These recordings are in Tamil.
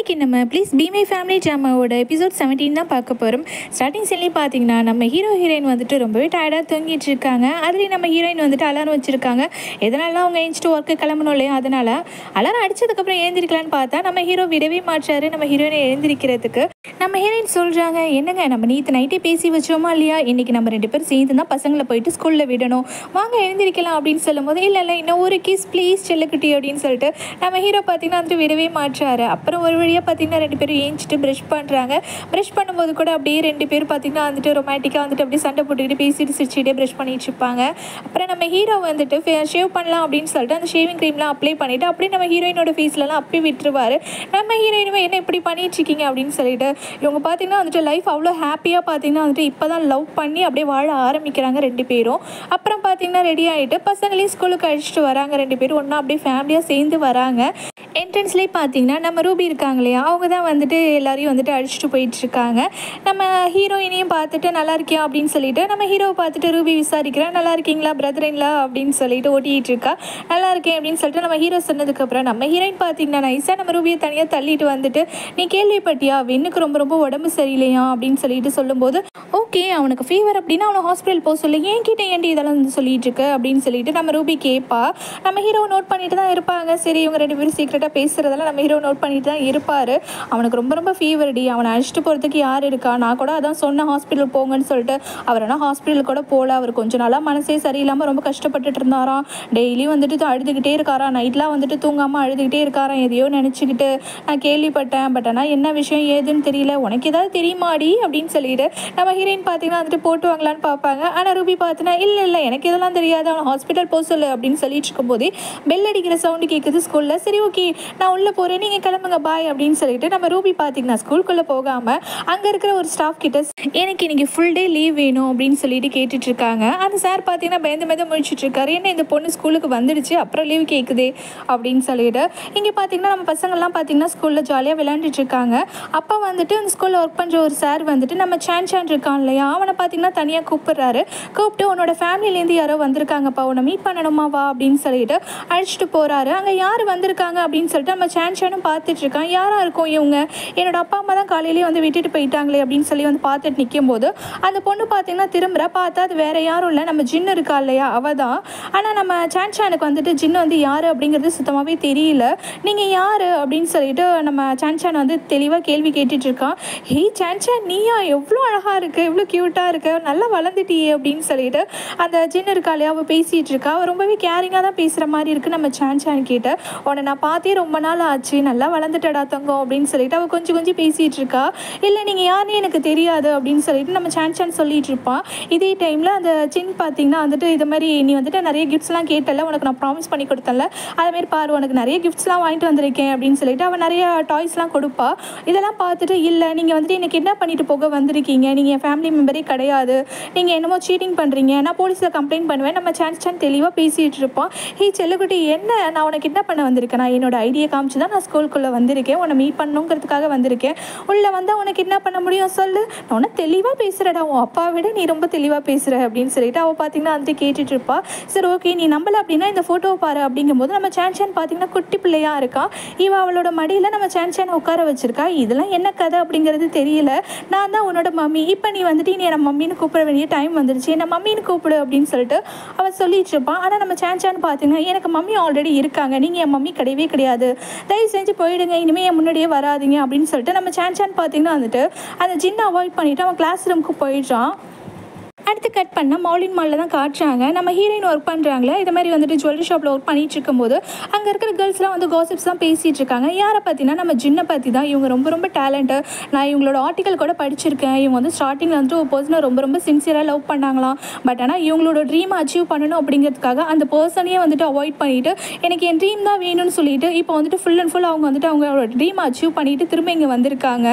இன்றைக்கி நம்ம ப்ளீஸ் பி மை ஃபேமிலி ட்ராமாவோட எபிசோட் 17 தான் பார்க்க போகிறோம். ஸ்டார்டிங் சீன்லேயே பார்த்தீங்கன்னா நம்ம ஹீரோயின் வந்துட்டு ரொம்பவே டயர்டாக தூங்கிட்டு இருக்காங்க. அதுலேயும் நம்ம ஹீரோயின் வந்துட்டு அலாரம் வச்சுருக்காங்க. எதனால அவங்க எழுந்துட்டு ஒர்க்கு கிளம்பணும் இல்லையா, அதனால் அலாரம் அடித்ததுக்கப்புறம் எழுந்திரிக்கலான்னு பார்த்தா நம்ம ஹீரோ விடவே மாட்டாரு நம்ம ஹீரோயினை எழுந்திரிக்கிறதுக்கு. நம்ம ஹீரோயின் சொல்கிறாங்க, என்னங்க நம்ம நேற்று நைட்டே பேசி வச்சோமா இல்லையா, இன்றைக்கி நம்ம 2 பேரும் சேர்ந்து தான் பசங்களை போயிட்டு ஸ்கூலில் விடணும், வாங்க எழுந்திரிக்கலாம் அப்படின்னு சொல்லும்போது இல்லை இன்னும் ஒரு கிஸ் ப்ளீஸ் செல்லுக்குட்டி அப்படின்னு சொல்லிட்டு நம்ம ஹீரோ பார்த்தீங்கன்னா வந்துட்டு விடவே மாட்டாரு. அப்புறம் ஒரு வழியாக பார்த்தீங்கன்னா 2 பேரும் ஏஞ்சிட்டு ப்ரஷ் பண்ணுறாங்க. ப்ரஷ் பண்ணும்போது கூட அப்படியே 2 பேரும் பார்த்தீங்கன்னா வந்துட்டு ரொமான்டிக்காக வந்துட்டு அப்படியே சண்டை போட்டுக்கிட்டு பேசிட்டு சிரிச்சுட்டே ப்ரஷ் பண்ணிட்டு இருப்பாங்க. அப்புறம் நம்ம ஹீரோ வந்துட்டு ஷேவ் பண்ணலாம் அப்படின்னு சொல்லிட்டு அந்த ஷேவிங் க்ரீம்லாம் அப்ளை பண்ணிவிட்டு அப்படியே நம்ம ஹீரோயினோட ஃபேஸ்லலாம் அப்பி விட்டுருவார். நம்ம ஹீரோயினுமே என்ன இப்படி பண்ணிட்டு இருக்கீங்க அப்படின்னு சொல்லிட்டு இவங்க பார்த்தீங்கன்னா வந்துட்டு லைஃப் அவ்வளோ ஹாப்பியாக பார்த்தீங்கன்னா வந்துட்டு இப்போ தான் லவ் பண்ணி அப்படியே வாழ ஆரம்பிக்கிறாங்க 2 பேரும். அப்புறம் பார்த்தீங்கன்னா ரெடி ஆகிட்டு பசங்களையும் ஸ்கூலுக்கு அழைச்சிட்டு வராங்க. 2 பேரும் ஒன்றா அப்படியே ஃபேமிலியாக சேர்ந்து வராங்க. என்ட்ரன்ஸ்லேயே பார்த்தீங்கன்னா நம்ம ரூபி இருக்காங்க இல்லையா, அவங்க தான் வந்துட்டு எல்லாரையும் வந்துட்டு அழைச்சிட்டு போயிட்டுருக்காங்க. நம்ம ஹீரோயினையும் பார்த்துட்டு நல்லா இருக்கியா அப்படின்னு சொல்லிட்டு நம்ம ஹீரோவை பார்த்துட்டு ரூபி விசாரிக்கிறேன், நல்லா இருக்கீங்களா பிரதரின்லா அப்படின்னு சொல்லிட்டு ஓட்டிகிட்டு இருக்கா. நல்லா இருக்கேன் அப்படின்னு சொல்லிட்டு நம்ம ஹீரோ சொன்னதுக்கப்புறம் நம்ம ஹீரோயின் பார்த்தீங்கன்னா நைஸாக நம்ம ரூபியை தனியாக தள்ளிட்டு வந்துட்டு, நீ கேள்விப்பட்டியா வெண்ணுக்கு ரொம்ப உடம்பு சரியில்லையா அப்படின்னு சொல்லிட்டு சொல்லும்போது, ஓகே அவனுக்கு ஃபீவர் அப்படின்னா அவனை ஹாஸ்பிட்டல் போக சொல்லி என்கிட்ட ஏன்டி இதெல்லாம் வந்து சொல்லிட்டு இருக்கு அப்படின்னு சொல்லிட்டு நம்ம ரூபி கேட்பா. நம்ம ஹீரோவை நோட் பண்ணிட்டு தான் இருப்பாங்க. சரி இவங்க 2 பேரும் சீக்கிரட்டாக பேசுகிறதெல்லாம் நம்ம ஹீரோ நோட் பண்ணிட்டு தான் இருப்பார். அவனுக்கு ரொம்ப ஃபீவர் டி, அவனை அழைச்சிட்டு போகிறதுக்கு யார் இருக்கா, நான் கூட அதான் சொன்னேன் ஹாஸ்பிட்டல் போங்கன்னு சொல்லிட்டு. அவர் ஆனால் ஹாஸ்பிட்டல் கூட போகல. அவர் கொஞ்ச நாளாக மனசே சரியில்லாமல் ரொம்ப கஷ்டப்பட்டுட்டு இருந்தாராம். டெய்லியும் வந்துட்டு அழுதுகிட்டே இருக்காராம், நைட்லாம் வந்துட்டு தூங்காமல் அழுதுகிட்டே இருக்காராம், எதையோ நினச்சிக்கிட்டு நான் கேள்விப்பட்டேன். பட் ஆனால் என்ன விஷயம் ஏதுன்னு தெரியல, உனக்கு ஏதாவது தெரியுமாடி அப்படின்னு சொல்லிட்டு நம்ம ஹீரோயின் பார்த்தீங்கன்னா வந்துட்டு போட்டு வாங்கலான்னு பார்ப்பாங்க. ஆனால் ரூபி பார்த்தினா இல்லை எனக்கு இதெல்லாம் தெரியாது, அவன் ஹாஸ்பிட்டல் போக சொல்லு அப்படின்னு சொல்லிட்டு இருக்கும்போதே பெல் அடிக்கிற சவுண்டு கேட்குது ஸ்கூலில். சரி ஓகே நான் உள்ளே போகிறேன், நீங்கள் கிளம்புங்க பாய் அப்படின்னு சொல்லிட்டு நம்ம ரூபி பார்த்திங்கன்னா ஸ்கூலுக்குள்ளே போகாமல் அங்கே இருக்கிற ஒரு ஸ்டாஃப் கிட்ட எனக்கு இன்றைக்கி ஃபுல் டே லீவ் வேணும் அப்படின்னு சொல்லிட்டு கேட்டுட்ருக்காங்க. அந்த சார் பார்த்தீங்கன்னா பயந்து முடிச்சுட்ருக்காரு, என்ன இந்த பொண்ணு ஸ்கூலுக்கு வந்துடுச்சு அப்புறம் லீவ் கேட்குதே அப்படின்னு சொல்லிட்டு. இங்கே பார்த்தீங்கன்னா நம்ம பசங்கள்லாம் பார்த்தீங்கன்னா ஸ்கூலில் ஜாலியாக விளையாண்டுட்டு இருக்காங்க. அப்போ வந்துட்டு அந்த ஸ்கூலில் ஒர்க் பண்ணுற ஒரு சார் வந்துட்டு நம்ம சான் இருக்கான் இல்லையா, அவனை பார்த்தீங்கன்னா தனியாக கூப்பிட்றாரு. கூப்பிட்டு உன்னோட ஃபேமிலியிலேருந்து யாரோ வந்திருக்காங்கப்பா, உன்னை மீட் பண்ணணுமா வா அப்படின்னு சொல்லிட்டு அழைச்சிட்டு போகிறாரு. அங்கே யார் வந்திருக்காங்க அப்படின்னு சொல்லிட்டு நம்ம சானும் பார்த்துட்ருக்கான். யாராக இருக்கும் இவங்க, என்னோட அப்பா அம்மா தான் காலையிலேயே வந்து விட்டுட்டு போயிட்டாங்களே அப்படின்னு சொல்லி வந்து பார்த்துட்டு நிற்கும் போது அந்த பொண்ணு பார்த்தீங்கன்னா திரும்புகிற பார்த்தா அது வேறு யாரும் இல்லை நம்ம ஜின்னு இருக்கா இல்லையா அவ தான். ஆனால் நம்ம சானுக்கு வந்துட்டு ஜின்னு வந்து யார் அப்படிங்கிறது சுத்தமாகவே தெரியல. நீங்கள் யார் அப்படின்னு சொல்லிட்டு நம்ம சான் வந்து தெளிவாக கேள்வி கேட்டுட்ருக்கான். ஹே சான் நீயா, எவ்வளோ அழகாக இருக்குது, எவ்வளோ க்யூட்டாக இருக்கு, நல்லா வளர்ந்துட்டியே அப்படின்னு சொல்லிட்டு அந்த ஜின்னு இருக்கா இல்லையா அவள் பேசிகிட்டு இருக்கா. அவள் ரொம்பவே கேரிங்காக தான் பேசுகிற மாதிரி இருக்குது. நம்ம சான் கிட்ட உன்னை நான் பார்த்தே ரொம்ப நாள் ஆச்சு, நல்லா வளர்ந்துட்டடா தங்கம் அப்படின்னு சொல்லிட்டு அவள் கொஞ்சம் பேசிகிட்டு இருக்கா. இல்லை நீங்கள் யாருன்னு எனக்கு தெரியாது அப்படின்னு சொல்லிட்டு நம்ம சான் சொல்லிட்டு இருப்பான். இதே டைமில் அந்த சின் பார்த்தீங்கன்னா வந்துட்டு இது மாதிரி நீ வந்துட்டு நிறைய கிஃப்ட்ஸ்லாம் கேட்டல, உனக்கு நான் ப்ராமிஸ் பண்ணி கொடுத்தல, அதேமாரி பாரு உனக்கு நிறைய கிஃப்ட்ஸ்லாம் வாங்கிட்டு வந்திருக்கேன் அப்படின்னு சொல்லிட்டு அவன் நிறைய டாய்ஸ்லாம் கொடுப்பா. இதெல்லாம் பார்த்துட்டு இல்லை நீங்கள் வந்துட்டு எனக்கு என்ன பண்ணிட்டு போக வந்திருக்கீங்க, நீங்கள் என் ஃபேமிலி மெம்பரே கிடையாது, நீங்கள் என்னமோ சீட்டிங் பண்ணுறீங்க, நான் போலீஸில் கம்ப்ளைண்ட் பண்ணுவேன் நம்ம சான் தெளிவாக பேசிகிட்டு இருப்பான். ஹே செல்லுக்குட்டி என்ன, நான் உனக்கு என்ன பண்ண வந்திருக்கேன், நான் என்னோட ஐடியை காமிச்சு தான் நான் ஸ்கூலுக்குள்ளே வந்திருக்கேன், உன்னை மீட் பண்ணணுங்கிறதுக்காக வந்திருக்கேன், உள்ளே வந்தால் உனக்கு என்ன பண்ண முடியும் சொல்லு, நான் உன்னை தெளிவாக பேசுகிறடா, உன் அப்பாவை விட நீ ரொம்ப தெளிவாக பேசுகிற அப்படின்னு சொல்லிட்டு அவள் பார்த்தீங்கன்னா வந்துட்டு கேட்டுட்டு இருப்பா. சரி ஓகே நீ நம்பலை அப்படின்னா இந்த ஃபோட்டோவை பாரு அப்படிங்கும்போது நம்ம சான் பார்த்தீங்கன்னா குட்டி பிள்ளையாக இருக்கான். இவள் அவளோட மடியில் நம்ம சான் உட்கார வச்சிருக்கா. இதெல்லாம் என்ன கதை அப்படிங்கிறது தெரியல, நான் தான் உன்னோட மம்மி, இப்போ நீ வந்துட்டு நீ என்னை மம்மின்னு கூப்பிட வேண்டிய டைம் வந்துருச்சு, என்னை மம்மின்னு கூப்பிடு அப்படின்னு சொல்லிட்டு அவள் சொல்லிட்டு இருப்பான். ஆனால் நம்ம சான் பார்த்தீங்கன்னா எனக்கு மம்மி ஆல்ரெடி இருக்காங்க, நீங்கள் என் மம்மி கிடையாது, தயவு செஞ்சு போயிடுங்க, இனிமேல் என் முன்னாடியே வராதிங்க அப்படின்னு சொல்லிட்டு நம்ம சான் பார்த்தீங்கன்னா வந்துட்டு அந்த ஜின்னை அவாய்ட் பண்ணிவிட்டு அவன் கிளாஸ் ரூமுக்கு போயிடுறான். அடுத்து கட் பண்ணால் மௌலின் மாலில் தான் காட்டுறாங்க. நம்ம ஹீரோயின் ஒர்க் பண்ணுறாங்களே, இது மாதிரி வந்துட்டு ஜுவல்லரி ஷாப்பில் ஒர்க் பண்ணிட்டு இருக்கும்போது அங்கே இருக்கிற கேர்ள்ஸ்லாம் வந்து காசிப்ஸ் தான் பேசிகிட்டு இருக்காங்க. யாரை பற்றினா நம்ம ஜின்னை பற்றி தான். இவங்க ரொம்ப டேலண்ட்டு, நான் இவங்களோட ஆர்டிக்கல் கூட படிச்சிருக்கேன். இவங்க வந்து ஸ்டார்டிங்கில் வந்துட்டு ஒரு பர்சனை ரொம்ப சின்சியராக லவ் பண்ணாங்களாம். பட் ஆனால் இவங்களோட ட்ரீமை அச்சீவ் பண்ணணும் அப்படிங்கிறதுக்காக அந்த பர்சனையே வந்துட்டு அவாய்ட் பண்ணிவிட்டு எனக்கு என் ட்ரீம் தான் வேணும்னு சொல்லிட்டு இப்போ வந்துட்டு ஃபுல் அண்ட் ஃபுல் அவங்க வந்துட்டு அவங்களோட ட்ரீமை அச்சீவ் பண்ணிவிட்டு திரும்ப இங்கே வந்திருக்காங்க.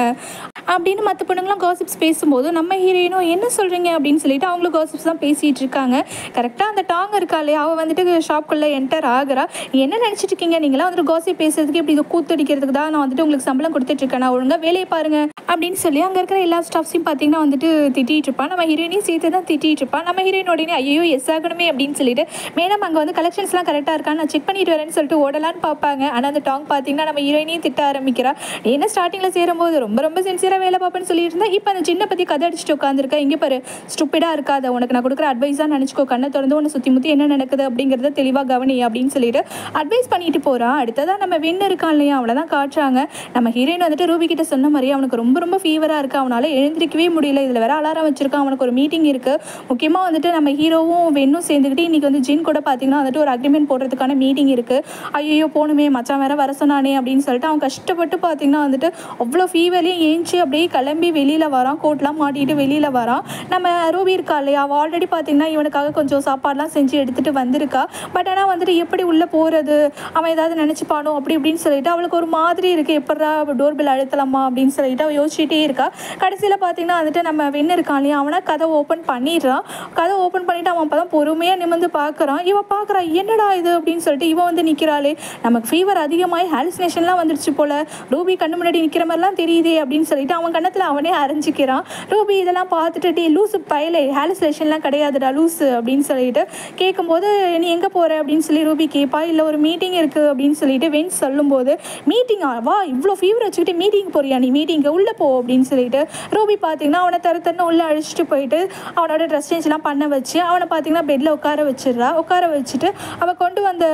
அப்படின்னு மற்ற பொண்ணுங்களாம் காசிப்ஸ் பேசும்போது நம்ம ஹீரோயினும் என்ன சொல்கிறீங்க அப்படின்னு சொல்லிட்டு அவங்களும் காசிப்ஸ் தான் பேசிகிட்டு இருக்காங்க. கரெக்டாக அந்த டாங் இருக்காளே அவள் வந்துட்டு ஷாப்குள்ளே என்டர் ஆகிறா. என்ன நினச்சிட்டு இருக்கீங்க, நீங்களாம் வந்துட்டு காசிப் பேசுறதுக்கு இப்படி இது கூத்தடிக்கிறதுக்கு தான் நான் வந்துட்டு உங்களுக்கு சம்பளம் கொடுத்துட்ருக்கேன், நான் ஒழுங்காக வேலையை பாருங்க அப்படின்னு சொல்லி அங்கே இருக்கிற எல்லா ஸ்டாஃப்ஸையும் பார்த்தீங்கன்னா வந்துட்டு திட்டிகிட்டு இருப்பான். நம்ம ஹீரோயினையும் சேர்த்து தான் திட்டிகிட்டு இருப்பான். நம்ம ஹீரோயின் உடனே ஐயோ எஸ் ஆகணுமே அப்படின்னு சொல்லிட்டு மேடம் அங்கே வந்து கலெக்ஷன்ஸ்லாம் கரெக்டாக இருக்கான்னு நான் செக் பண்ணிட்டு வரேன்னு சொல்லிட்டு ஓடலான்னு பார்ப்பாங்க. ஆனால் அந்த டாங் பார்த்தீங்கன்னா நம்ம ஹீரோயினையும் திட்ட ஆரம்பிக்கிறா. என்ன ஸ்டார்டிங்கில் சேரும்போது ரொம்ப ரொம்ப சின்சியராக வேலை பார்ப்பேன்னு சொல்லியிருந்தேன், இப்போ அந்த சின்ன பற்றி கதை அடிச்சுட்டு உட்காந்துருக்கேன், இங்கே பாரு ஸ்டூப்பிடாக இருக்காத, உனக்கு நான் கொடுக்குற அட்வைஸாக நினச்சிக்கோ, கண்ணை திறந்து உன்னை சுற்றி முற்றி என்ன நடக்குது அப்படிங்கிறத தெளிவாக கவனி அப்படின்னு சொல்லிட்டு அட்வைஸ் பண்ணிட்டு போகிறான். அடுத்ததான் நம்ம வெண்ணு இருக்கான் இல்லையா, அவளை தான் காட்டுறாங்க. நம்ம ஹீரோயின் வந்துட்டு ரூபி கிட்ட சொன்ன மாதிரி அவனுக்கு ரொம்ப ரொம்ப ஃபீவராக இருக்குது, அவனால் எழுந்திரிக்கவே முடியல, இதில் வேற அலாரம் வச்சிருக்கான், அவனுக்கு ஒரு மீட்டிங் இருக்குது. முக்கியமாக வந்துட்டு நம்ம ஹீரோவும் வெண்ணும் சேர்ந்துக்கிட்டு இன்றைக்கி வந்து ஜின் கூட பார்த்தீங்கன்னா வந்துட்டு ஒரு அக்ரிமெண்ட் போடுறதுக்கான மீட்டிங் இருக்குது. ஐயோ போகணுமே, மச்சான் வேற வர சொன்னானே அப்படின்னு சொல்லிட்டு அவன் கஷ்டப்பட்டு பார்த்தீங்கன்னா வந்துட்டு அவ்வளோ ஃபீவர்லேயும் ஏஞ்சி அப்படியே கிளம்பி வெளியில் வரான், கோட்லாம் மாட்டிட்டு வெளியில் வரான். நம்ம ரூபி இருக்கா இல்லையா, அவள் ஆல்ரெடி பார்த்தீங்கன்னா இவனுக்காக கொஞ்சம் சாப்பாடுலாம் செஞ்சு எடுத்துகிட்டு வந்திருக்கா. பட் ஆனால் வந்துட்டு எப்படி உள்ளே போகிறது, அவன் ஏதாவது நினச்சிப்பானோ அப்படி இப்படின்னு சொல்லிட்டு அவளுக்கு ஒரு மாதிரி இருக்குது, எப்படா டோர் பெல் அழுத்தலாமா அப்படின்னு சொல்லிட்டு அவள் யோசிச்சுட்டே இருக்கா. கடைசியில் பார்த்தீங்கன்னா வந்துட்டு நம்ம வெண்ணு இருக்கான் இல்லையா, அவனை கதை ஓப்பன் பண்ணிடுறான். கதை ஓப்பன் பண்ணிவிட்டு அவன் அப்போ தான் பொறுமையாக நிமிர்ந்து பார்க்குறான். இவன் பார்க்குறா என்னடா இது அப்படின்னு சொல்லிட்டு இவன் வந்து நிற்கிறாளே, நமக்கு ஃபீவர் அதிகமாகி ஹாலுசினேஷன்லாம் வந்துடுச்சு போல், ரூபி கண்ணு முன்னாடி நிற்கிற மாதிரிலாம் தெரியுதே அப்படின்னு சொல்லிட்டு அவன் கண்ணத்தில் அவனே அரைஞ்சிக்கிறான். ரூபி இதெல்லாம் பார்த்துட்டு டே லூஸு பயலே, ஹாலுசினேஷன்லாம் கிடையாதுடா லூஸு அப்படின்னு சொல்லிட்டு கேட்கும்போது நீ எங்கே போகிற அப்படின்னு சொல்லி ரூபி கேட்பா. இல்லை ஒரு மீட்டிங் இருக்குது அப்படின்னு சொல்லிட்டு வென் சொல்லும்போது மீட்டிங்கா, வா இவ்வளோ ஃபீவர் வச்சுக்கிட்டு மீட்டிங் போறியா, நீ மீட்டிங்கு உள்ளே போ அப்படின்னு சொல்லிட்டு ரூபி பார்த்தீங்கன்னா அவனை தருத்தன்னு உள்ளே அழிச்சிட்டு போயிட்டு அவனோட ட்ரெஸ் சேஞ்ச்லாம் பண்ண வச்சு அவனை பார்த்தீங்கன்னா பெட்டில் உட்கார வச்சுட்டு அவள் கொண்டு வந்த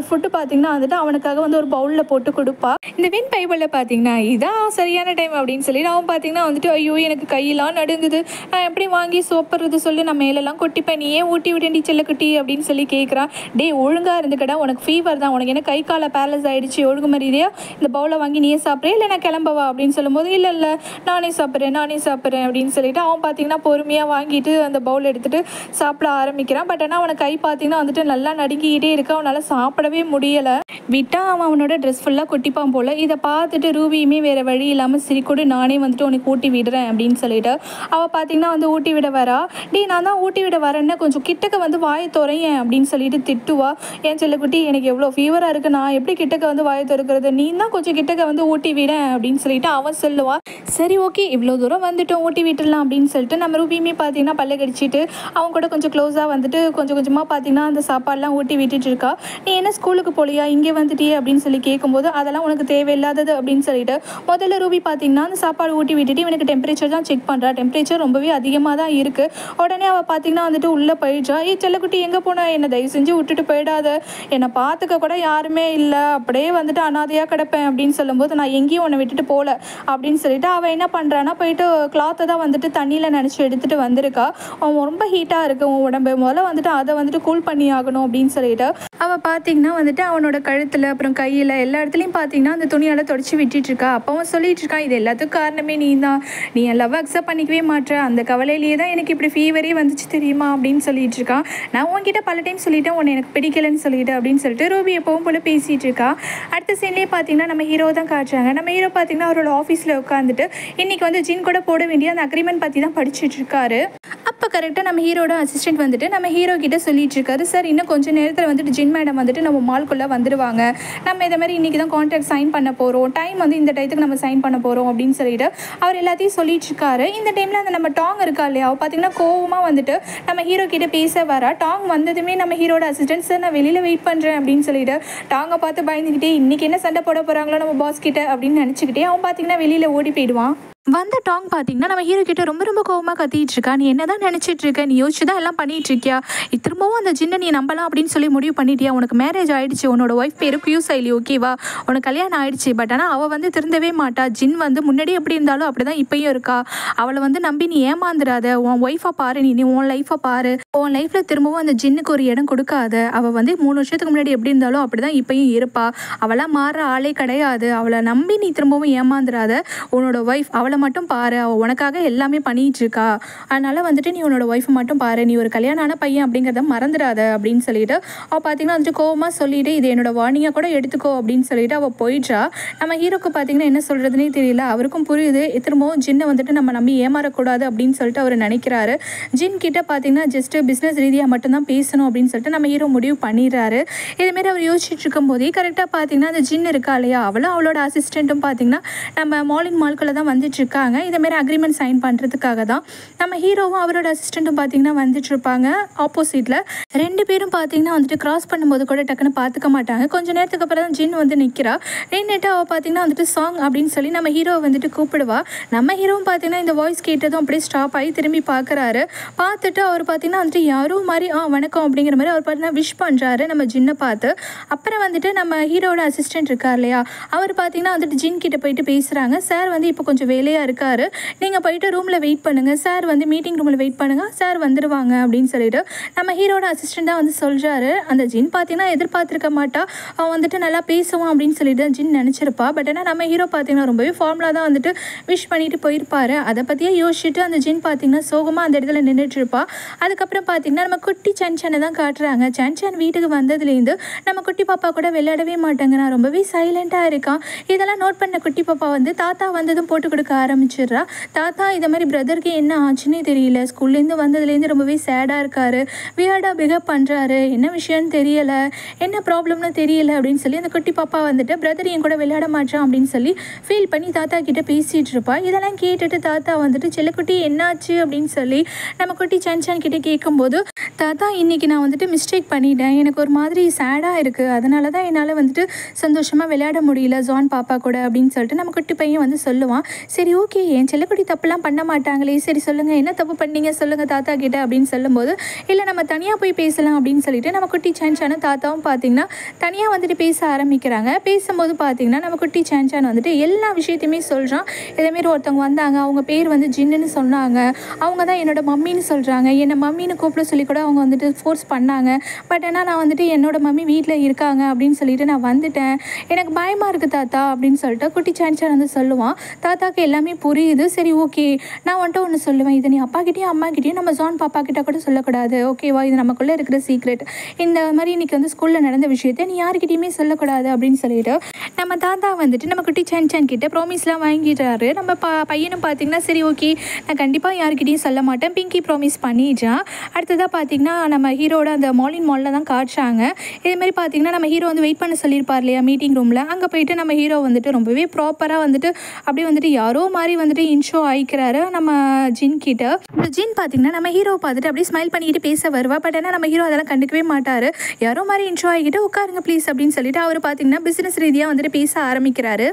ஃபுட்டு பார்த்தீங்கன்னா வந்துட்டு அவனுக்காக வந்து ஒரு பவுலில் போட்டு கொடுப்பா. இந்த வெண் பைபிளில் பார்த்தீங்கன்னா இதான் சரியான டைம் அப்படின்னு சொல்லிட்டு அவன் பார்த்தீங்கன்னா வந்துட்டு ஐயோ எனக்கு கையெல்லாம் நடுங்குது, நான் எப்படி வாங்கி சோப்படுறது சொல்லி நான் மேலெல்லாம் கொட்டிப்பேன், நீ ஏன் ஊட்டி விட்டேன்டி செல்லக்குட்டி அப்படின்னு சொல்லி கேட்குறான். டே ஒழுங்காக இருந்துக்கடா, உனக்கு ஃபீவர் தான், உனக்கு என்ன கை காலை பேரலைஸ் ஆகிடுச்சு, ஒழுங்கு மாதிரியா இந்த பவுலை வாங்கி நீயே சாப்பிட்றேன் இல்லை நான் கிளம்பவா அப்படின்னு சொல்லும்போது இல்லை நானே சாப்பிட்றேன் அப்படின்னு சொல்லிட்டு அவன் பார்த்தீங்கன்னா பொறுமையாக வாங்கிட்டு அந்த பவுல் எடுத்துகிட்டு சாப்பிட ஆரம்பிக்கிறான். பட் ஆனால் அவனுக்கு கை பார்த்தீங்கன்னா வந்துட்டு நல்லா நடுங்கிக்கிட்டே இருக்கு, அவனால் சாப்பிடவே முடியலை. விட்டால் அவனோட ட்ரெஸ் ஃபுல்லாக கொட்டிப்பான் போல். இதை பார்த்துட்டு ரூபியுமே வேறு வழி இல்லாமல் சிரிக்கூட நானே வந்துட்டு உனக்கு ஊட்டி விடுறேன் அப்படின்னு சொல்லிட்டு அவள் பார்த்தீங்கன்னா வந்து ஊட்டி விட வரா. நான் தான் ஊட்டி விட வரேன்னு கொஞ்சம் கிட்டக்க வந்து வாயை துறையேன் அப்படின்னு சொல்லிட்டு திட்டுவா. என் செல்லக்குட்டி எனக்கு எவ்வளோ ஃபீவராக இருக்குது, நான் எப்படி கிட்டக்க வந்து வாயை திறக்கிறது, நீ தான் கொஞ்சம் கிட்டக்க வந்து ஊட்டி விடேன் அப்படின்னு சொல்லிட்டு அவன் சொல்லுவா. சரி ஓகே இவ்வளோ தூரம் வந்துட்டோம் ஊட்டி விட்டுடலாம் அப்படின்னு சொல்லிட்டு நம்ம ரூபியுமே பார்த்தீங்கன்னா பல்ல கடிச்சிட்டு அவங்க கூட கொஞ்சம் க்ளோஸாக வந்துட்டு கொஞ்சம் கொஞ்சமாக பார்த்தீங்கன்னா அந்த சாப்பாடெலாம் ஊட்டி விட்டுட்டு இருக்கா. நீ என்ன ஸ்கூலுக்கு போலியா, இங்கே வந்துட்டியே அப்படின்னு சொல்லி கேட்கும்போது அதெல்லாம் உனக்கு தேவையில்லாதது அப்படின்னு சொல்லிட்டு முதல்ல ரூபி பார்த்தீங்கன்னா அந்த சாப்பாடு ஊட்டி விட்டுட்டு இவனுக்கு டெம்பரேச்சர் தான் செக் பண்ணுறா. டெம்பரேச்சர் ரொம்பவே அதிகமாக தான் இருக்குது. உடனே அவள் பார்த்தீங்கன்னா வந்துட்டு உள்ளே போயிடுறா. செல்லக்குட்டி எங்கே போனா, என்னை தயவு செஞ்சு விட்டுட்டு போயிடாத, என்னை பார்த்துக்க கூட யாருமே இல்லை, அப்படியே வந்துட்டு அனாதையாக கிடப்பேன் அப்படின்னு சொல்லும்போது நான் எங்கேயும் உன்னை விட்டுட்டு போகல அப்படின்னு சொல்லிட்டு அவள் என்ன பண்ணுறான்னா போயிட்டு கிளாத்தை தான் வந்துட்டு தண்ணியில் நினச்சி எடுத்துகிட்டு வந்திருக்கா. அவன் ரொம்ப ஹீட்டாக இருக்குது உன் உடம்பு, முதல்ல வந்துட்டு அதை வந்துட்டு கூல் பண்ணி ஆகணும் அப்படின்னு சொல்லிட்டு அவள் பார்த்தீங்கன்னா வந்துட்டு அவனோட கழுத்தில் அப்புறம் கையில் எல்லா இடத்துலையும் பார்த்தீங்கன்னா அந்த துணியால் தொடச்சி விட்டுட்டு இருக்கா. அப்போ அவன் சொல்லிட்டு இருக்கான் இது எல்லாத்துக்கும் காரணமே நீ தான், நீ என் லவ் அக்செப்ட் பண்ணிக்கவே மாட்டேற, அந்த கவலையிலேயே தான் எனக்கு இப்படி ஃபீவரே வந்துச்சு தெரியுமா அப்படின்னு சொல்லிட்டு இருக்கான். நான் உன்கிட்ட பல டைம் சொல்லிட்டேன் உன்னை எனக்கு பிடிக்கலன்னு சொல்லிட்டு அப்படின்னு சொல்லிட்டு ரூபி எப்பவும் போல பேசிகிட்டு இருக்கா. அடுத்த சீன்லேயே பார்த்தீங்கன்னா நம்ம ஹீரோ தான் காட்டுறாங்க. நம்ம ஹீரோ பார்த்தீங்கன்னா அவரோட ஆஃபீஸில் உட்காந்துட்டு இன்றைக்கி வந்து ஜின் கூட போட வேண்டிய அந்த அக்ரிமெண்ட் பற்றி தான் படிச்சுட்டு இருக்காரு. அப்போ கரெக்டாக நம்ம ஹீரோட அசிஸ்டன்ட் வந்துட்டு நம்ம ஹீரோ கிட்ட சொல்லிட்டு இருக்காரு, சார் இன்னும் கொஞ்சம் நேரத்தில் வந்துட்டு ஜின் மேடம் வந்துட்டு நம்ம மால்குள்ளே வந்துடுவாங்க, நம்ம இதை மாதிரி இன்றைக்கி தான் கான்ட்ராக்ட் சைன் பண்ண போகிறோம், டைம் வந்து இந்த டயத்துக்கு நம்ம சைன் பண்ண போகிறோம் அப்படின்னு சொல்லிட்டு அவர் எல்லாத்தையும் சொல்லிட்டு இருக்காரு. இந்த டைமில் அந்த நம்ம டாங் இருக்கா இல்லையா, அவள் பார்த்தீங்கன்னா கோவமாக வந்துட்டு நம்ம ஹீரோ கிட்ட பேச வரா. டாங் வந்ததுமே நம்ம ஹீரோட அசிஸ்டன்ட் சார் நான் வெளியில் வெயிட் பண்ணுறேன் அப்படின்னு சொல்லிட்டு டாங்கை பார்த்து பயந்துக்கிட்டே இன்றைக்கி என்ன சண்டை போட போகிறாங்களோ நம்ம பாஸ் கிட்ட அப்படின்னு நினச்சிக்கிட்டே அவன் பார்த்தீங்கன்னா வெளியில் ஓடி போயிடுவான். வந்த டாங் பார்த்தீங்கன்னா நம்ம ஹீரோ கிட்ட ரொம்ப ரொம்ப கோவமாக கத்திட்டு இருக்கா. நீ என்ன தான் நினச்சிட்டு இருக்க, நீ யோசிச்சு தான் எல்லாம் பண்ணிட்டு இருக்கியா, திரும்பவும் அந்த ஜின்னை நீ நம்பலாம் அப்படின்னு சொல்லி முடிவு பண்ணிட்டியா, உனக்கு மேரேஜ் ஆகிடுச்சு, உன்னோட ஒய்ஃப் பேரு கியூசைலி ஓகேவா, உனக்கு கல்யாணம் ஆகிடுச்சு. பட் ஆனால் அவள் வந்து திருந்தவே மாட்டா. ஜின் வந்து முன்னாடி எப்படி இருந்தாலும் அப்படி தான் இப்பயும் இருக்கா. அவளை வந்து நம்பி நீ ஏமாந்துடாத, உன் ஒய்ஃபை பாரு, நீ உன் லைஃப்பை பாரு, உன் லைஃப்பில் திரும்பவும் அந்த ஜின்னுக்கு ஒரு இடம் கொடுக்காத. அவள் வந்து 3 வருஷத்துக்கு முன்னாடி எப்படி இருந்தாலும் அப்படி தான் இப்பயும் இருப்பா. அவளாம் மாறுற ஆளே கிடையாது. அவளை நம்பி நீ திரும்பவும் ஏமாந்துடாத. உன்னோட ஒய்ஃப் அவளை அவளை மட்டும் பாரு, அவள் உனக்காக எல்லாமே பண்ணிகிட்டு இருக்கா, அதனால் வந்துட்டு நீ உன்னோட ஒய்ஃபை மட்டும் பாரு, நீ ஒரு கல்யாணமான பையன் அப்படிங்கிறத மறந்துடாத அப்படின்னு சொல்லிட்டு அவள் பார்த்தீங்கன்னா வந்துட்டு கோவமாக சொல்லிட்டு இது என்னோட வார்னிங்காக கூட எடுத்துக்கோ அப்படின்னு சொல்லிட்டு அவள் போயிட்டா. நம்ம ஹீரோக்கு பார்த்தீங்கன்னா என்ன சொல்கிறதுனே தெரியல. அவருக்கும் புரியுது திரும்பவும் ஜின்னை வந்துட்டு நம்ம நம்பி ஏமாறக்கூடாது அப்படின்னு சொல்லிட்டு அவர் நினைக்கிறாரு. ஜின் கிட்ட பார்த்தீங்கன்னா ஜஸ்ட்டு பிஸ்னஸ் ரீதியாக மட்டும்தான் பேசணும் அப்படின்னு சொல்லிட்டு நம்ம ஹீரோ முடிவு பண்ணிடுறாரு. இதுமாரி அவர் யோசிச்சுட்டு இருக்கும்போதே கரெக்டாக பார்த்தீங்கன்னா அந்த ஜின் இருக்கா இல்லையா, அவளும் அவளோட அசிஸ்டண்ட்டும் பார்த்தீங்கன்னா நம்ம மால்குள்ளே தான் வந்துட்டுருக்காங்க. இதேமாரி அக்ரிமெண்ட் சைன் பண்ணுறதுக்காக தான். நம்ம ஹீரோவும் அவரோட அசிஸ்டண்ட்டும் பார்த்தீங்கன்னா வந்துட்டுருப்பாங்க. ஆப்போசிட்டில் 2 பேரும் பார்த்தீங்கன்னா வந்துட்டு கிராஸ் பண்ணும்போது கூட டக்குன்னு பார்த்துக்க மாட்டாங்க. கொஞ்சம் நேரத்துக்கு அப்புறம் தான் ஜின் வந்து நிற்கிறா. நின்றுட்டு அவள் பார்த்தீங்கன்னா வந்துட்டு சாங் அப்படின்னு சொல்லி நம்ம ஹீரோவை வந்துட்டு கூப்பிடுவா. நம்ம ஹீரோவும் பார்த்தீங்கன்னா இந்த வாய்ஸ் கேட்டதும் அப்படியே ஸ்டாப் ஆகி திரும்பி பார்க்குறாரு. பார்த்துட்டு அவர் பார்த்தீங்கன்னா வந்துட்டு யாரோ மாதிரி வணக்கம் அப்படிங்கிற மாதிரி அவர் பார்த்தீங்கன்னா விஷ் பண்ணுறாரு நம்ம ஜின்னை பார்த்து. அப்புறம் வந்துட்டு நம்ம ஹீரோட அசிஸ்டன்ட் இருக்கார் இல்லையா, அவர் பார்த்தீங்கன்னா வந்துட்டு ஜின் கிட்ட போயிட்டு பேசுகிறாங்க. சார் வந்து இப்போ கொஞ்சம் வேலையாக இருக்கார், நீங்கள் போயிட்டு ரூமில் வெயிட் பண்ணுங்கள், சார் வந்து மீட்டிங் ரூமில் வெயிட் பண்ணுங்கள், சார் வந்துடுவாங்க அப்படின்னு சொல்லிட்டு நம்ம ஹீரோட அசிஸ்டண்ட் தான் வந்து சொல்கிறாரு. அந்த ஜின் பார்த்தீங்கன்னா எதிர்பார்த்துருக்க மாட்டா, அவன் வந்துட்டு நல்லா பேசுவான் அப்படின்னு சொல்லிட்டு ஜின் நினச்சிருப்பா. பட் ஆனால் நம்ம ஹீரோ பார்த்தீங்கன்னா ரொம்பவே ஃபார்முலா தான் வந்துட்டு விஷ் பண்ணிட்டு போயிருப்பாரு. அதை பற்றியே யோசிச்சுட்டு அந்த ஜின் பார்த்தீங்கன்னா சோகமாக அந்த இடத்துல நின்றுட்டு இருப்பா. அதுக்கப்புறம் பார்த்தீங்கன்னா நம்ம குட்டி சன்சனை தான் காட்டுறாங்க. சன்சன் வீட்டுக்கு வந்ததுலேருந்து நம்ம குட்டி பாப்பா கூட விளையாடவே மாட்டாங்க, நான் ரொம்பவே சைலண்ட்டாக இருக்கான். இதெல்லாம் நோட் பண்ண குட்டி பாப்பா வந்து தாத்தா வந்ததும் போட்டு கொடுக்க ஆரம்பிச்சிடுறா. தாத்தா இதை மாதிரி பிரதருக்கு என்ன ஆச்சுன்னே தெரியல, ஸ்கூல்லேருந்து வந்ததுலேருந்து ரொம்பவே சேடாக இருக்காரு, வியர்டாக பிஹேவ் பண்ணுறாரு, என்ன விஷயம்னு தெரியலை, என்ன ப்ராப்ளம்னு தெரியல அப்படின்னு சொல்லி அந்த குட்டி பாப்பா வந்துட்டு பிரதர் என் கூட விளையாட மாட்டான் அப்படின்னு சொல்லி ஃபீல் பண்ணி தாத்தா கிட்ட பேசிகிட்டு இருப்பா. இதெல்லாம் கேட்டுட்டு தாத்தா வந்துட்டு செல்லக்குட்டி என்னாச்சு அப்படின்னு சொல்லி நம்ம குட்டி சன்சன் கிட்டே கேட்கும்போது, தாத்தா இன்றைக்கி நான் வந்துட்டு மிஸ்டேக் பண்ணிட்டேன், எனக்கு ஒரு மாதிரி சேடாக இருக்குது, அதனால தான் என்னால் வந்துட்டு சந்தோஷமாக விளையாட முடியல ஜான் பாப்பா கூட அப்படின்னு சொல்லிட்டு நம்ம குட்டி பையன் வந்து சொல்லுவான். சரி ஓகே, என் செல்லக்குட்டி தப்புலாம் பண்ண மாட்டாங்களே, சரி சொல்லுங்கள் என்ன தப்பு பண்ணீங்க சொல்லுங்கள் தாத்தா கிட்ட அப்படின்னு சொல்லும்போது, இல்லை நம்ம தனியாக போய் பேசலாம் அப்படின்னு சொல்லிட்டு நம்ம குட்டி சன்சனும் தாத்தாவும் பார்த்தீங்கன்னா தனியாக வந்துட்டு பேச ஆரம்பிக்கிறாங்க. பேசும்போது பார்த்தீங்கன்னா நம்ம குட்டி சன்சன் வந்துட்டு எல்லா விஷயத்தையுமே சொல்கிறான். இதேமாரி ஒருத்தவங்க வந்தாங்க, அவங்க பேர் வந்து ஜின்னுன்னு சொன்னாங்க, அவங்க தான் என்னோட மம்மின்னு சொல்கிறாங்க, என்னை மம்மின்னு கூப்பிட சொல்லி கூட அவங்க வந்துட்டு ஃபோர்ஸ் பண்ணாங்க, பட் ஆனால் நான் வந்துட்டு என்னோட மம்மி வீட்டில் இருக்காங்க அப்படின்னு சொல்லிட்டு நான் வந்துட்டேன், எனக்கு பயமாக இருக்குது தாத்தா அப்படின்னு சொல்லிட்டு குட்டி சன்சன் வந்து சொல்லுவான். தாத்தாக்கு எல்லாமே புரியுது. சரி ஓகே, நான் வந்துட்டு ஒன்று சொல்லுவேன், இதை நீ அப்பாக்கிட்டேயும் அம்மாக்கிட்டேயும் நம்ம ஜான் பாப்பா கிட்ட கூட சொல்லக்கூடாது, ஓகேவா, இது நமக்குள்ளே இருக்கிற சீக்ரெட், இந்த மாதிரி இன்றைக்கி வந்து ஸ்கூலில் நடந்த விஷயத்தை நீ யாருக்கிட்டையுமே சொல்லக்கூடாது அப்படின்னு சொல்லிட்டு நம்ம தாத்தா வந்துட்டு நம்ம குட்டி சன்சன் கிட்ட ப்ராமிஸ்லாம் வாங்கிட்டாரு. நம்ம பையனும் பார்த்தீங்கன்னா சரி ஓகே நான் கண்டிப்பாக யாருக்கிட்டையும் சொல்ல மாட்டேன், பிங்கி ப்ராமிஸ் பண்ணிட்டான். அடுத்ததாக பார்த்தீங்கன்னா நம்ம ஹீரோட அந்த மாலில் தான் காட்டுறாங்க. இதேமாதிரி பார்த்தீங்கன்னா நம்ம ஹீரோ வந்து வெயிட் பண்ண சொல்லியிருப்பார் இல்லையா மீட்டிங் ரூமில், அங்கே போயிட்டு நம்ம ஹீரோ வந்துட்டு ரொம்பவே ப்ராப்பராக வந்துட்டு அப்படியே வந்துட்டு யாரோ மாதிரி வந்துட்டு இன்ஷோ ஆயிக்கிறாரு நம்ம ஜின் கிட்ட. இந்த ஜின் பார்த்தீங்கன்னா நம்ம ஹீரோவை பார்த்துட்டு அப்படியே ஸ்மைல் பண்ணிக்கிட்டு பேச வருவா. பட் ஆனால் நம்ம ஹீரோ அதெல்லாம் கண்டுக்கவே மாட்டார். யாரோ மாதிரி இன்ஷோ ஆகிக்கிட்டு உட்காருங்க ப்ளீஸ் அப்படின்னு சொல்லிட்டு அவர் பார்த்தீங்கன்னா பிஸ்னஸ் ரீதியாக வந்துட்டு பேச ஆரம்பிக்கிறாரு.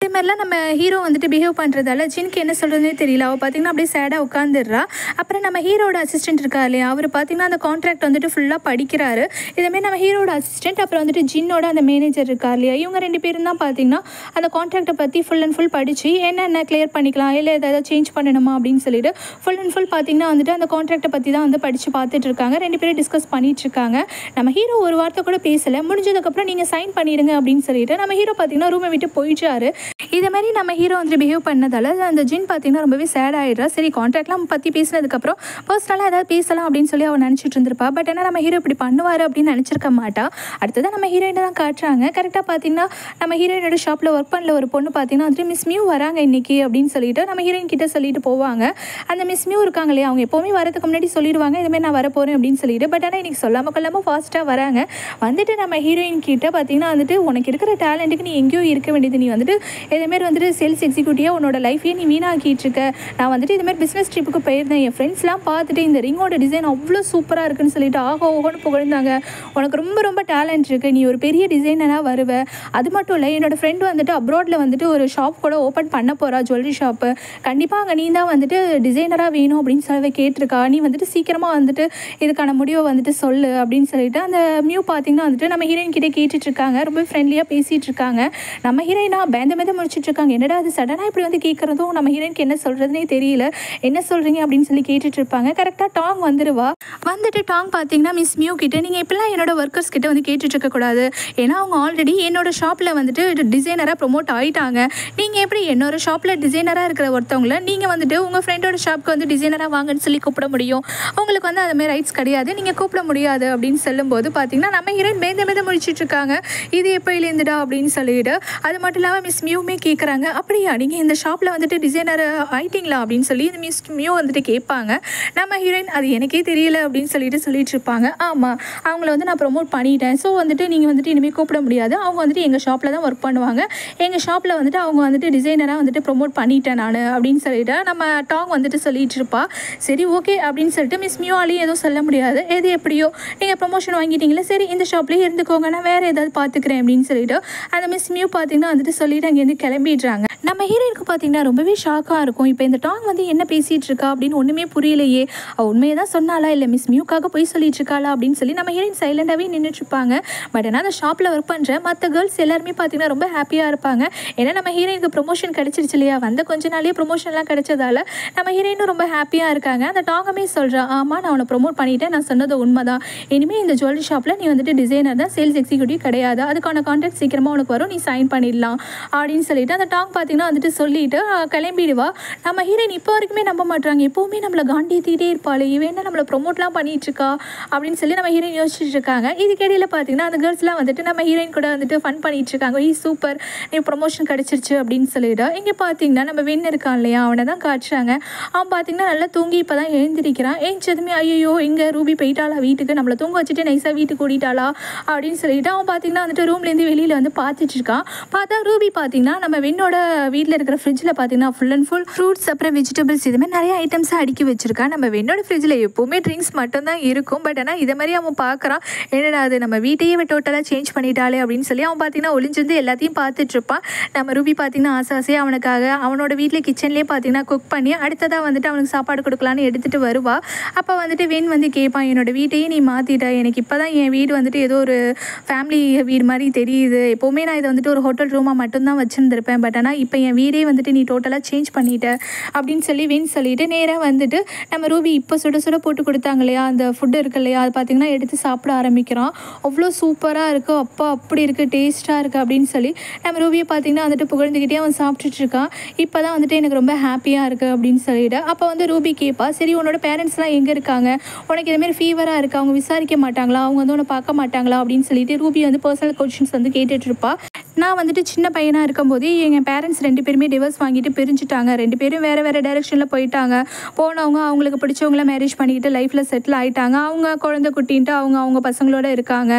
இதே மாதிரிலாம் நம்ம ஹீரோ வந்துட்டு பிஹேவ் பண்ணுறதால ஜின்க்கு என்ன சொல்கிறதுனே தெரியல. அவள் பார்த்திங்கன்னா அப்படியே சேடாக உட்காந்துடுறா. அப்புறம் நம்ம ஹீரோட அசிஸ்டன்ட் இருக்கா இல்லையா, அவர் பார்த்திங்கன்னா அந்த கான்ட்ராக்ட் வந்துட்டு ஃபுல்லாக படிக்கிறாரு. இதேமாரி நம்ம ஹீரோட அசிஸ்டன்ட் அப்புறம் வந்துட்டு ஜின்னோட அந்த மேனேஜர் இருக்கா இல்லையா, இவங்க 2 பேரும் தான் பார்த்திங்கன்னா அந்த கான்ட்ராக்டை பற்றி ஃபுல் அண்ட் ஃபுல் படித்து என்னென்ன கிளியர் பண்ணிக்கலாம், இல்லை எதாவது சேஞ்ச் பண்ணணுமா அப்படின்னு சொல்லிட்டு ஃபுல் அண்ட் ஃபுல் பார்த்திங்கன்னா வந்துட்டு அந்த கான்ட்ராக்டை பற்றி தான் வந்து படித்து பார்த்துட்டு இருக்காங்க. 2 பேரும் டிஸ்கஸ் பண்ணிகிட்ருக்காங்க. நம்ம ஹீரோ ஒரு வார்த்தை கூட பேசலை. முடிஞ்சதுக்கப்புறம் நீங்கள் சைன் பண்ணிடுங்க அப்படின்னு சொல்லிட்டு நம்ம ஹீரோ பார்த்திங்கன்னா ரூமை விட்டு போயிட்டாரு. இதே மாதிரி நம்ம ஹீரோ வந்துட்டு பிஹேவ் பண்ணதால் அந்த ஜின் பார்த்திங்கன்னா ரொம்பவே சேட் ஆகிடுறா. சரி கான்ட்ராக்ட்லாம் பற்றி பேசினதுக்கப்புறம் பர்சனலாக ஏதாவது பேசலாம் அப்படின்னு சொல்லி அவள் நினச்சிட்டு இருந்திருப்பா. பட் ஆனால் நம்ம ஹீரோ இப்படி பண்ணுவார் அப்படின்னு நினச்சிருக்க மாட்டா. அடுத்ததான் நம்ம ஹீரோயினை தான் காட்டுறாங்க. கரெக்டாக பார்த்திங்கன்னா நம்ம ஹீரோயினோட ஷாப்பில் ஒர்க் பண்ணல ஒரு பொண்ணு பார்த்திங்கன்னா வந்துட்டு மிஸ் மியூ வராங்க இன்றைக்கி அப்படின்னு சொல்லிட்டு நம்ம ஹீரோயின் கிட்டே சொல்லிட்டு போவாங்க. அந்த மிஸ் மியூ இருக்காங்க இல்லையா, அவங்க எப்போவுமே வரதுக்கு முன்னாடி சொல்லிடுவாங்க இதுமாதிரி நான் வரப்போகிறேன் அப்படின்னு சொல்லிட்டு. பட் ஆனால் இன்றைக்கி சொல்லாமல் கொள்ளாமல் ஃபாஸ்ட்டாக வராங்க. வந்துட்டு நம்ம ஹீரோயின் கிட்ட பார்த்திங்கன்னா வந்துட்டு உனக்கு இருக்கிற டேலண்ட்டுக்கு நீ எங்கேயோ இருக்க வேண்டியது, நீ வந்துட்டு இதேமாரி வந்துட்டு சேல்ஸ் எக்ஸிக்யூட்டிவாக உன்னோட லைஃபையே நீ வீணாக்கிட்டு இருக்க. நான் வந்துட்டு இதுமாதிரி பிஸ்னஸ் ட்ரிப்புக்கு போயிருந்தேன், என் ஃப்ரெண்ட்ஸ்லாம் பார்த்துட்டு இந்த ரிங்கோட டிசைன் அவ்வளோ சூப்பராக இருக்குன்னு சொல்லிட்டு ஓஹோன்னு புகழ்ந்தாங்க. உனக்கு ரொம்ப ரொம்ப டேலண்ட் இருக்குது, நீ ஒரு பெரிய டிசைனராக வருவ. அது மட்டும் இல்லை, என்னோடய ஃப்ரெண்டு வந்துட்டு அப்ராடில் வந்துட்டு ஒரு ஷாப் கூட ஓப்பன் பண்ண போகிறா, ஜுவல்லரி ஷாப்பு. கண்டிப்பாக அங்கே நீ தான் வந்துட்டு டிசைனராக வேணும் அப்படின்னு சொல்லி கேட்டிருக்கா. நீ வந்துட்டு சீக்கிரமாக வந்துட்டு இதுக்கான முடிவை வந்துட்டு சொல்லு அப்படின்னு சொல்லிட்டு அந்த மியூ பார்த்திங்கன்னா வந்துட்டு நம்ம ஹீரோயின் கிட்டே கேட்டுட்ருக்காங்க. ரொம்ப ஃப்ரெண்ட்லியாக பேசிகிட்டு இருக்காங்க. நம்ம ஹீரோயினா பேந்த யோசிச்சுட்டு இருக்காங்க. என்னடா அது சடனாக இப்படி வந்து கேட்குறதும் நம்ம ஹீரோயினுக்கு என்ன சொல்கிறதுனே தெரியல. என்ன சொல்கிறீங்க அப்படின்னு சொல்லி கேட்டுட்டு இருப்பாங்க. கரெக்டாக டாங் வந்துடுவா. வந்துட்டு டாங் பார்த்தீங்கன்னா மிஸ் மியூ கிட்ட நீங்கள் இப்படிலாம் என்னோட ஒர்க்கர்ஸ் கிட்ட வந்து கேட்டுட்டு இருக்கக்கூடாது. ஏன்னா அவங்க ஆல்ரெடி என்னோட ஷாப்பில் வந்துட்டு டிசைனராக ப்ரொமோட் ஆகிட்டாங்க. நீங்கள் எப்படி என்னோட ஷாப்பில் டிசைனராக இருக்கிற ஒருத்தவங்கள நீங்கள் வந்துட்டு உங்கள் ஃப்ரெண்டோட ஷாப்புக்கு வந்து டிசைனராக வாங்கன்னு சொல்லி கூப்பிட முடியும்? உங்களுக்கு வந்து அதுமாதிரி ரைட்ஸ் கிடையாது, நீங்கள் கூப்பிட முடியாது அப்படின்னு சொல்லும்போது பார்த்தீங்கன்னா நம்ம ஹீரோயின் மேந்த முடிச்சுட்டு இருக்காங்க. இது எப்போலேருந்துடா அப்படின்னு சொல்லிட்டு. அது மட்டும் இல்லாமல் மிஸ் மியூமே கேட்குறாங்க, அப்படியா நீங்கள் இந்த ஷாப்பில் வந்துட்டு டிசைனர் ஆயிட்டிங்களா அப்படின்னு சொல்லி இந்த மிஸ் மியூ வந்துட்டு கேட்பாங்க. நம்ம ஹீரோயின் அது எனக்கே தெரியல அப்படின்னு சொல்லிட்டு இருப்பாங்க. ஆமாம், அவங்கள வந்து நான் ப்ரொமோட் பண்ணிட்டேன். ஸோ வந்துட்டு நீங்கள் வந்துட்டு இனிமேல் கூப்பிட முடியாது. அவங்க வந்துட்டு எங்கள் ஷாப்பில் தான் ஒர்க் பண்ணுவாங்க. எங்கள் ஷாப்பில் வந்துட்டு அவங்க வந்துட்டு டிசைனராக வந்துட்டு ப்ரொமோட் பண்ணிட்டேன் நான் அப்படின்னு சொல்லிட்டு நம்ம டாங் வந்துட்டு சொல்லிட்டு இருப்பா. சரி ஓகே அப்படின்னு சொல்லிட்டு மிஸ் மியூவாலையும் எதுவும் சொல்ல முடியாது. எது எப்படியோ நீங்கள் ப்ரொமோஷன் வாங்கிட்டீங்களே, சரி இந்த ஷாப்லேயே இருந்துக்கோங்க, நான் வேறு ஏதாவது பார்த்துக்கிறேன் அப்படின்னு சொல்லிட்டு அந்த மிஸ் மியூ பார்த்தீங்கன்னா வந்துட்டு சொல்லிட்டு அங்கேருந்து கிளம்பிடுறாங்க. நம்ம ஹீரோயினுக்கு பார்த்தீங்கன்னா ரொம்பவே ஷாக்காக இருக்கும். இப்போ இந்த டாங் வந்து என்ன பேசிகிட்டு இருக்கா அப்படின்னு ஒன்றுமே புரியலையே. உண்மையை தான் சொன்னாலா இல்லை மிஸ் மியூக்காக போய் சொல்லிட்டு இருக்காளா அப்படின்னு சொல்லி நம்ம ஹீரோயின் சைலண்டாகவே நின்றுட்டு இருப்பாங்க. பட் ஆனால் அந்த ஷாப்பில் ஒர்க் பண்ணுற மற்ற கேர்ள்ஸ் எல்லாருமே பார்த்தீங்கன்னா ரொம்ப ஹாப்பியாக இருப்பாங்க. ஏன்னா நம்ம ஹீரோயினுக்கு ப்ரொமோஷன் கிடச்சிருச்சு இல்லையா, வந்த கொஞ்ச நாளே ப்ரொமோஷன்லாம் கிடைச்சதால நம்ம ஹீரோயினும் ரொம்ப ஹாப்பியாக இருக்காங்க. அந்த டாங்குமே சொல்கிறா, ஆமாம் நான் அவனை ப்ரொமோட் பண்ணிவிட்டேன், நான் சொன்னது உண்மை தான். இனிமேல் இந்த ஜுவல்லரி ஷாப்பில் நீ வந்துட்டு டிசைனர் தான், சேல்ஸ் எக்ஸிக்யூட்டிவ் கிடையாது. அதுக்கான கான்ட்ராக்ட் சீக்கிரமாக உனக்கு வரும், நீ சைன் பண்ணிடலாம் அப்படின்னு சொல்லிட்டு அந்த டாங் பார்த்தீங்கன்னா வந்துட்டு சொல்லிட்டு கிளம்பிடுவா. நம்ம ஹீரோயின் இப்போ வரைக்குமே நம்ப மாட்டாங்க. எப்போவுமே நம்மளை காண்டித்திட்டே இருப்பாள், இவன் என்ன நம்மளை ப்ரொமோட்லாம் பண்ணிட்டுருக்கா அப்படின்னு சொல்லி நம்ம ஹீரோயின் யோசிச்சுட்டு இருக்காங்க. இதுக்கிடையில் பார்த்தீங்கன்னா அந்த கேர்ள்ஸ்லாம் வந்துட்டு நம்ம ஹீரோயின் கூட வந்துட்டு ஃபன் பண்ணிட்டு இருக்காங்க. சூப்பர், நீ ப்ரொமோஷன் கிடச்சிருச்சு அப்படின்னு சொல்லிட்டு. இங்கே பார்த்தீங்கன்னா நம்ம வெண் இருக்கான் இல்லையா, அவனை தான் காட்டுறாங்க. அவன் பார்த்தீங்கன்னா நல்லா தூங்கி இப்போ தான் எழுந்திரிக்கிறான். எழுந்ததுமே ஐயோ இங்கே ரூபி போயிட்டாளா வீட்டுக்கு, நம்மளை தூங்க வச்சுட்டு நைஸாக வீட்டுக்கு ஓடிட்டாளா அப்படின்னு சொல்லிட்டு அவன் பார்த்தீங்கன்னா வந்துட்டு ரூம்லேருந்து வெளியில் வந்து பார்த்துட்டு இருக்கான். பார்த்தா ரூபி பார்த்தீங்கன்னா நம்ம வெண்ணோட வீட்டில் இருக்கிற ஃப்ரிட்ஜில் பார்த்தீங்கன்னா ஃபுல் அண்ட் ஃபுல் ஃப்ரூட்ஸ் அப்புறம் வெஜிடபிள்ஸ் இதுமாதிரி நிறைய ஐட்டம்ஸாக அடுக்கி வச்சிருக்கான். நம்ம வெண்ணோட ஃப்ரிட்ஜில் எப்போவுமே ட்ரிங்க்ஸ் மட்டும்தான் இருக்கும். பட் ஆனால் இதை மாதிரி அவன் பார்க்குறான், என்னடா அது நம்ம வீட்டையே டோட்டலாக சேஞ்ச் பண்ணிட்டாளே அப்படின்னு சொல்லி அவன் பார்த்தீங்கன்னா ஒளிஞ்சிருந்து எல்லாத்தையும் பார்த்துட்டு இருப்பான். நம்ம ரூபி பார்த்தீங்கன்னா ஆசையாக அவனுக்காக அவனோட வீட்டில் கிச்சன்லேயே பார்த்தீங்கன்னா குக் பண்ணி அடுத்ததாக வந்துட்டு அவனுக்கு சாப்பாடு கொடுக்கலான்னு எடுத்துகிட்டு வருவா. அப்போ வந்துட்டு வெண் வந்து கேட்பான், என்னோடய வீட்டையே நீ மாற்றிட்ட, எனக்கு இப்போ தான் என் வீடு வந்துட்டு ஏதோ ஒரு ஃபேமிலி வீடு மாதிரி தெரியுது. எப்போவுமே நான் இதை வந்துட்டு ஒரு ஹோட்டல் ரூமாக மட்டும்தான் வச்சுருந்துருப்பேன். பட் ஆனால் இப்போ என் வீடே வந்துட்டு நீ டோட்டலாக சேஞ்ச் பண்ணிட்ட அப்படின்னு சொல்லி வெண் சொல்லிட்டு நேராக வந்துட்டு நம்ம ரூபி இப்போ சுட சுட போட்டு கொடுத்தாங்க இல்லையா அந்த ஃபுட்டு இருக்கு இல்லையா, அது பார்த்திங்கன்னா எடுத்து சாப்பிட ஆரம்பிக்கிறான். அவ்வளோ சூப்பராக இருக்குது, அப்பா அப்படி இருக்குது, டேஸ்ட்டாக இருக்குது அப்படின்னு சொல்லி நம்ம ரூபியை பார்த்திங்கன்னா வந்துட்டு புகழ்ந்துக்கிட்டே அவன் சாப்பிட்டுட்டு இருக்கான். இப்போ தான் வந்துட்டு எனக்கு ரொம்ப ஹாப்பியாக இருக்குது அப்படின்னு சொல்லிட்டு அப்போ வந்து ரூபி கேட்பா, சரி உன்னோட பேரண்ட்ஸ்லாம் எங்கே இருக்காங்க, உனக்கு இதுமாரி ஃபீவராக இருக்குது, அவங்க விசாரிக்க மாட்டாங்களா, அவங்க வந்து உன்னை பார்க்க மாட்டாங்களா அப்படின்னு சொல்லிட்டு ரூபி வந்து பர்சனல் கொஷின்ஸ் வந்து கேட்டுட்ருப்பா. நான் வந்துட்டு சின்ன பையனாக இருக்கும்போது எங்கள் பேரண்ட்ஸ் 2 பேருமே டிவோர்ஸ் வாங்கிட்டு பிரிஞ்சுட்டாங்க. 2 பேரும் வேறு வேறு டைரெக்ஷனில் போயிட்டாங்க. போனவங்க அவங்களுக்கு பிடிச்சவங்கள மேரேஜ் பண்ணிக்கிட்டு லைஃப்பில் செட்டில் ஆகிட்டாங்க. அவங்க குழந்தை குட்டின்ட்டு அவங்க பசங்களோட இருக்காங்க.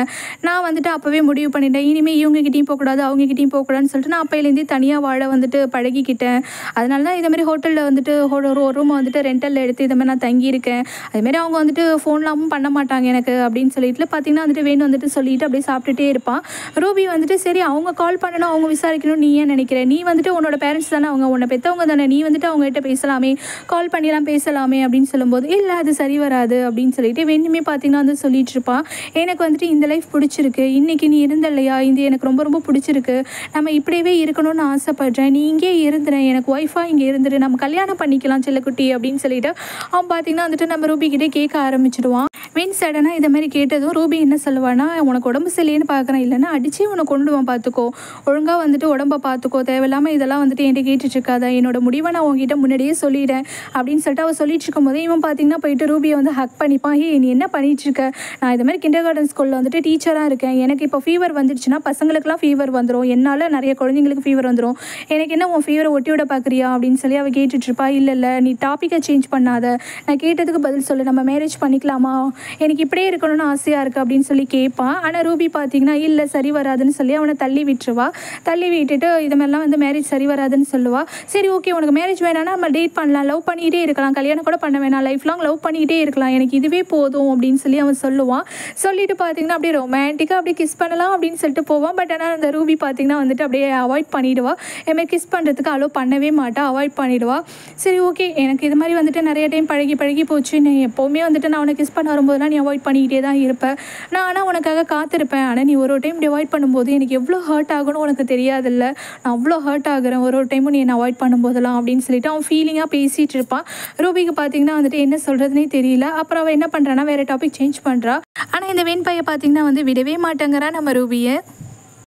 நான் வந்துட்டு அப்போவே முடிவு பண்ணிட்டேன், இனிமேல் இவங்ககிட்டையும் போகக்கூடாது அவங்ககிட்டையும் போகக்கூடாதுன்னு சொல்லிட்டு நான் அப்போலேருந்தே தனியாக வாழ வந்துட்டு பழகிக்கிட்டேன். அதனால தான் இதுமாதிரி ஹோட்டலில் வந்துட்டு ஒரு ரூமை வந்துட்டு ரெண்டலில் எடுத்து இதுமாதிரி நான் தங்கியிருக்கேன். அதுமாரி அவங்க வந்துட்டு ஃபோன்லாமும் பண்ண மாட்டாங்க எனக்கு அப்படின்னு சொல்லிட்டு பார்த்திங்கன்னா வந்துட்டு வேணும் வந்துட்டு சொல்லிட்டு அப்படியே சாப்பிட்டுட்டே இருப்பான். ரூபி வந்துட்டு சரி அவங்க கால் பண்ணணும் அவங்க விசாரிக்கணும் நீ ஏன் நினைக்கிற, நீ வந்துட்டு உன்னோட பேரண்ட்ஸ் தானே, அவங்க உன்னை பெற்றவங்க தானே, நீ வந்துட்டு அவங்ககிட்ட பேசலாமே, கால் பண்ணிலாம் பேசலாமே அப்படின்னு சொல்லும்போது இல்லை அது சரி வராது அப்படின்னு சொல்லிட்டு வேணுமே பார்த்திங்கன்னா வந்து சொல்லிட்டு இருப்பான். எனக்கு வந்துட்டு இந்த லைஃப் பிடிச்சிருக்கு, இன்றைக்கி நீ இருந்த இல்லையா இது எனக்கு ரொம்ப ரொம்ப பிடிச்சிருக்கு, நம்ம இப்படியே இருக்கணும்னு ஆசைப்படுறேன், நீ இங்கே இருந்துறேன், எனக்கு ஒய்ஃபாக இங்கே இருந்துரு, நம்ம கல்யாணம் பண்ணிக்கலாம் செல்லக்குட்டி அப்படின்னு சொல்லிட்டு அவன் பார்த்திங்கன்னா வந்துட்டு நம்ம ரூபிக்கிட்டே கேட்க ஆரம்பிச்சிடுவான். வென் சடனாக இதை மாதிரி கேட்டதும் ரூபி என்ன சொல்லுவான்னா, உனக்கு உடம்பு சரியில்லைன்னு பார்க்குறேன், இல்லைன்னா அடிச்சே உன்னை கொண்டுவான் பார்த்துக்கோ, ஒழுங்காக வந்துட்டு உடம்பை பார்த்துக்கோ, தேவையில்லாமல் இதெல்லாம் வந்துட்டு என்கிட்ட கேட்டுட்ருக்காத, என்னோட முடிவை நான் உங்ககிட்ட முன்னாடியே சொல்லிட்டேன் அப்படின்னு சொல்லிட்டு அவள் சொல்லிட்டு இருக்கும் போதே இவன் பார்த்திங்கன்னா போயிட்டு ரூபியை வந்து ஹக் பண்ணிப்பான். நீ என்ன பண்ணிகிட்ருக்க, நான் இது மாதிரி கிண்டர் கார்டன் ஸ்கூலில் வந்துட்டு டீச்சராக இருக்கேன், எனக்கு இப்போ ஃபீவர் வந்துடுச்சுன்னா பசங்களுக்குலாம் ஃபீவர் வந்துடும், என்னால் நிறைய குழந்தைங்களுக்கு ஃபீவர் வந்துடும், எனக்கு என்ன உன் ஃபீவரை ஒட்டி விட பார்க்குறியா அப்படின்னு சொல்லி அவள் கேட்டுட்ருப்பா. இல்லை நீ டாப்பிக்கை சேஞ்ச் பண்ணாத, நான் கேட்டதுக்கு பதில் சொல்லு, நம்ம மேரேஜ் பண்ணிக்கலாமா, எனக்கு இப்படியே இருக்கணும்னு ஆசையாக இருக்குது அப்படின்னு சொல்லி கேட்பான். ஆனால் ரூபி பார்த்திங்கன்னா இல்லை சரி வராதுன்னு சொல்லி அவனை தள்ளி விட்டுருவா. தள்ளி விட்டுட்டு இது மாதிரிலாம் வந்து மேரேஜ் சரி வராதுன்னு சொல்லுவாள். சரி ஓகே உனக்கு மேரேஜ் வேணான்னா நம்ம டேட் பண்ணலாம், லவ் பண்ணிக்கிட்டே இருக்கலாம், கல்யாணம் கூட பண்ண வேணாம், லைஃப் லாங் லவ் பண்ணிக்கிட்டே இருக்கலாம், எனக்கு இதுவே போதும் அப்படின்னு சொல்லி அவன் சொல்லுவான். சொல்லிட்டு பார்த்திங்கன்னா அப்படியே ரொமான்டிக்காக அப்படியே கிஸ் பண்ணலாம் அப்படின்னு சொல்லிட்டு போவான். பட் ஆனால் அந்த ரூபி பார்த்திங்கன்னா வந்துட்டு அப்படியே அவாய்ட் பண்ணிவிடுவா. இதுமாதிரி கிஸ் பண்ணுறதுக்கு அலோவ் பண்ணவே மாட்டா, அவாய்ட் பண்ணிவிடுவா. சரி ஓகே எனக்கு இது மாதிரி வந்துட்டு நிறைய டைம் பழகி போச்சு, நான் எப்போவுமே வந்துட்டு நான் அவனை கிஸ் பண்ண வரும்போது பண்ணும்போதெல்லாம் நீ அவாய்ட் பண்ணிக்கிட்டே தான் இருப்ப. நான் ஆனால் உனக்காக காத்திருப்பேன். ஆனால் நீ ஒரு டைம் அவாய்ட் பண்ணும்போது எனக்கு எவ்வளோ ஹர்ட் ஆகும்னு உனக்கு தெரியாதுல்ல. நான் அவ்வளோ ஹர்ட் ஆகுறேன் ஒரு டைமும் நீ என்னை அவாய்ட் பண்ணும்போதெல்லாம் அப்படின்னு சொல்லிட்டு அவன் ஃபீலிங்காக பேசிகிட்டு இருப்பான். ரூபிக்கு பார்த்தீங்கன்னா வந்துட்டு என்ன சொல்கிறதுனே தெரியல. அப்புறம் அவள் என்ன பண்ணுறான்னா வேறு டாபிக் சேஞ்ச் பண்ணுறா. ஆனால் இந்த வெண்பையை பார்த்தீங்கன்னா வந்து விடவே மாட்டேங்கிறா நம்ம ரூபியை.